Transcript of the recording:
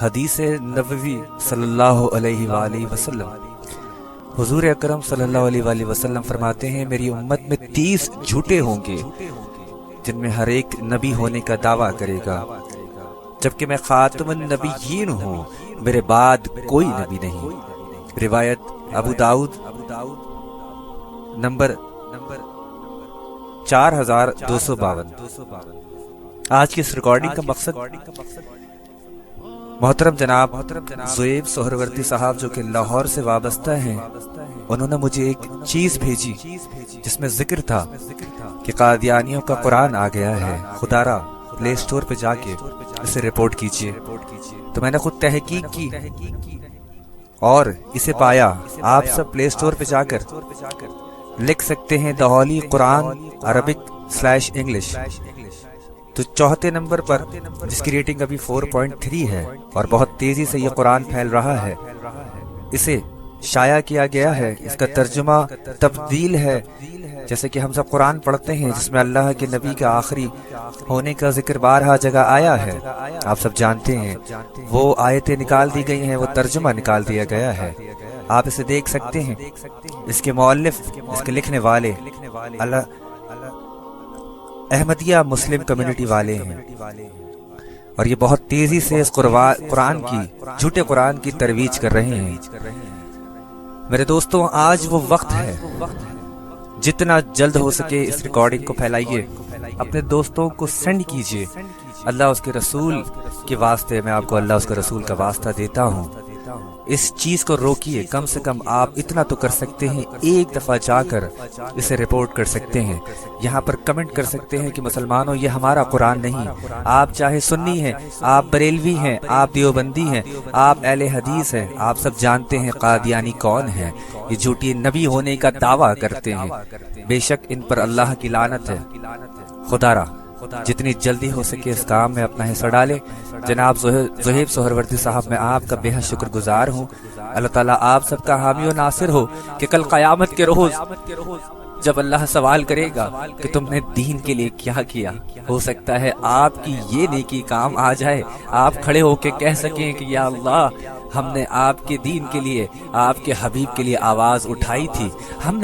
حدیث نبوی صلی اللہ علیہ وآلہ وسلم، حضور اکرم صلی اللہ علیہ وآلہ وسلم فرماتے ہیں میری امت میں 30 جھوٹے ہوں گے جن میں ہر ایک نبی ہونے کا دعویٰ کرے گا، جبکہ میں خاتم النبیین ہوں، میرے بعد کوئی نبی نہیں۔ روایت ابو داؤد نمبر 4252۔ آج کی اس ریکارڈنگ کا مقصد محترم جناب زویب سہروردی صاحب جو کہ لاہور سے وابستہ ہیں، انہوں نے مجھے ایک چیز بھیجی جس میں ذکر تھا کہ قادیانیوں کا قرآن آ گیا ہے، خدا را پلے سٹور پہ جا کے اسے رپورٹ کیجئے۔ تو میں نے خود تحقیق کی اور اسے پایا۔ آپ سب پلے سٹور پہ جا کر لکھ سکتے ہیں دا ہولی قرآن عربک/انگلش، تو چوتھے نمبر پر جس کی ریٹنگ ابھی 4.3 ہے اور بہت تیزی سے یہ قرآن پھیل رہا ہے، اسے شائع کیا گیا ہے۔ اس کا ترجمہ تبدیل ہے، جیسے کہ ہم سب قرآن پڑھتے ہیں جس میں اللہ کے نبی کا آخری ہونے کا ذکر بارہا جگہ آیا ہے، آپ سب جانتے ہیں۔ وہ آیتیں نکال دی گئی ہیں، وہ ترجمہ نکال دیا گیا ہے، آپ اسے دیکھ سکتے ہیں۔ اس کے مؤلف، اس کے لکھنے والے احمدیہ مسلم کمیونٹی والے ہیں، اور یہ بہت تیزی سے اس قرآن کی، جھوٹے قرآن کی ترویج کر رہے ہیں۔ میرے دوستوں، آج وہ وقت ہے، جتنا جلد ہو سکے اس ریکارڈنگ کو پھیلائیے، اپنے دوستوں کو سینڈ کیجئے۔ اللہ اس کے رسول کے واسطے، میں آپ کو اللہ اس کے رسول کا واسطہ دیتا ہوں، اس چیز کو روکیے۔ کم سے کم آپ اتنا تو کر سکتے ہیں، ایک دفعہ جا کر اسے رپورٹ کر سکتے ہیں، یہاں پر کمنٹ کر سکتے ہیں کہ مسلمانوں یہ ہمارا قرآن نہیں۔ آپ چاہے سنی ہیں، آپ بریلوی ہیں، آپ دیوبندی ہیں، آپ اہل حدیث ہیں، آپ سب جانتے ہیں قادیانی کون ہیں۔ یہ جھوٹی نبی ہونے کا دعویٰ کرتے ہیں، بے شک ان پر اللہ کی لعنت ہے۔ خدا را جتنی جلدی ہو سکے اس کام میں اپنا حصہ ڈالے۔ جناب زویب سہروردی صاحب، میں آپ کا بے حد شکر گزار ہوں۔ اللہ تعالیٰ آپ سب کا حامی و ناصر ہو کہ کل قیامت کے روز جب اللہ سوال کرے گا کہ تم نے دین کے لیے کیا کیا، ہو سکتا ہے آپ کی یہ نیکی کام آ جائے، آپ کھڑے ہو کے کہہ سکیں کہ یا اللہ، ہم نے آپ کے دین کے لیے، آپ کے حبیب کے لیے آواز اٹھائی تھی، ہم